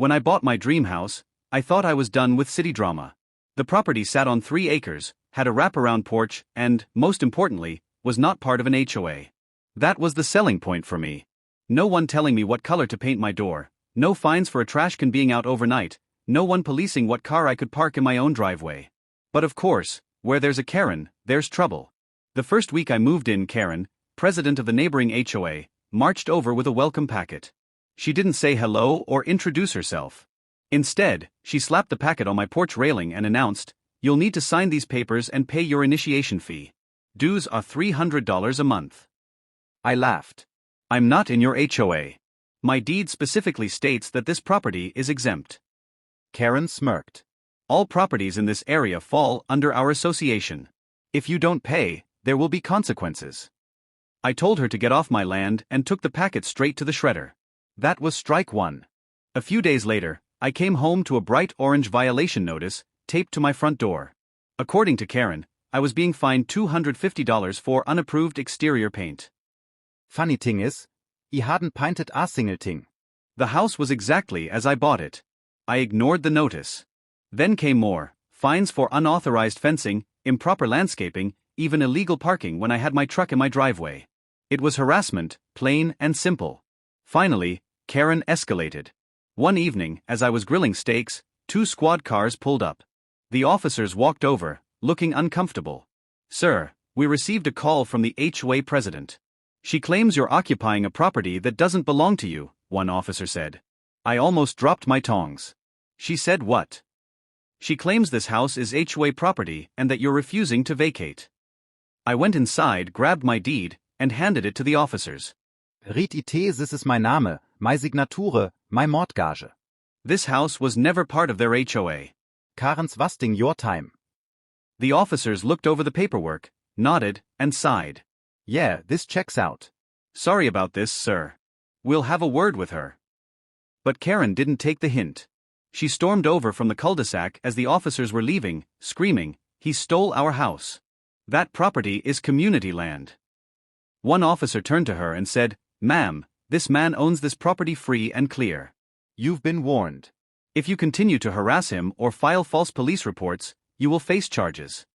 When I bought my dream house, I thought I was done with city drama. The property sat on 3 acres, had a wraparound porch, and, most importantly, was not part of an HOA. That was the selling point for me. No one telling me what color to paint my door, no fines for a trash can being out overnight, no one policing what car I could park in my own driveway. But of course, where there's a Karen, there's trouble. The first week I moved in, Karen, president of the neighboring HOA, marched over with a welcome packet. She didn't say hello or introduce herself. Instead, she slapped the packet on my porch railing and announced, "You'll need to sign these papers and pay your initiation fee. Dues are $300 a month." I laughed. "I'm not in your HOA. My deed specifically states that this property is exempt." Karen smirked. "All properties in this area fall under our association. If you don't pay, there will be consequences." I told her to get off my land and took the packet straight to the shredder. That was strike one. A few days later, I came home to a bright orange violation notice taped to my front door. According to Karen, I was being fined $250 for unapproved exterior paint. Funny thing is, I hadn't painted a single thing. The house was exactly as I bought it. I ignored the notice. Then came more, fines for unauthorized fencing, improper landscaping, even illegal parking when I had my truck in my driveway. It was harassment, plain and simple. Finally, Karen escalated. One evening, as I was grilling steaks, 2 squad cars pulled up. The officers walked over, looking uncomfortable. "Sir, we received a call from the HOA president. She claims you're occupying a property that doesn't belong to you," one officer said. I almost dropped my tongs. "She said what?" "She claims this house is HOA property and that you're refusing to vacate." I went inside, grabbed my deed, and handed it to the officers. "Read it, this is my Name, my Signature, my Mortgage." This house was never part of their HOA. Karen's wasting your time. The officers looked over the paperwork, nodded, and sighed. "Yeah, this checks out." "Sorry about this, sir. We'll have a word with her." But Karen didn't take the hint. She stormed over from the cul-de-sac as the officers were leaving, screaming, "He stole our house. That property is community land." One officer turned to her and said, "Ma'am, this man owns this property free and clear. You've been warned. If you continue to harass him or file false police reports, you will face charges."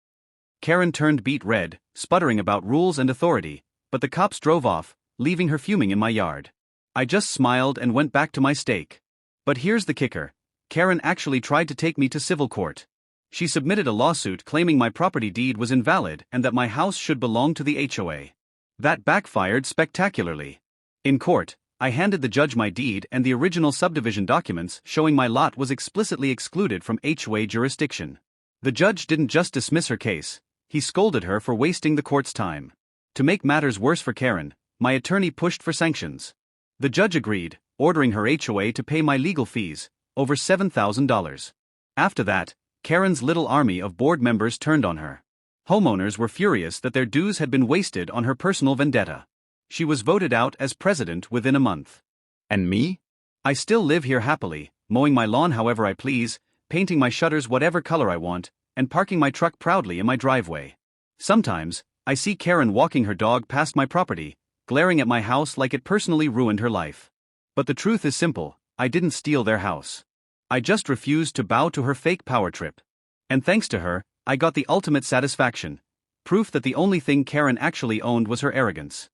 Karen turned beet red, sputtering about rules and authority, but the cops drove off, leaving her fuming in my yard. I just smiled and went back to my steak. But here's the kicker. Karen actually tried to take me to civil court. She submitted a lawsuit claiming my property deed was invalid and that my house should belong to the HOA. That backfired spectacularly. In court, I handed the judge my deed and the original subdivision documents showing my lot was explicitly excluded from HOA jurisdiction. The judge didn't just dismiss her case, he scolded her for wasting the court's time. To make matters worse for Karen, my attorney pushed for sanctions. The judge agreed, ordering her HOA to pay my legal fees, over $7,000. After that, Karen's little army of board members turned on her. Homeowners were furious that their dues had been wasted on her personal vendetta. She was voted out as president within a month. And me? I still live here happily, mowing my lawn however I please, painting my shutters whatever color I want, and parking my truck proudly in my driveway. Sometimes, I see Karen walking her dog past my property, glaring at my house like it personally ruined her life. But the truth is simple, I didn't steal their house. I just refused to bow to her fake power trip. And thanks to her, I got the ultimate satisfaction. Proof that the only thing Karen actually owned was her arrogance.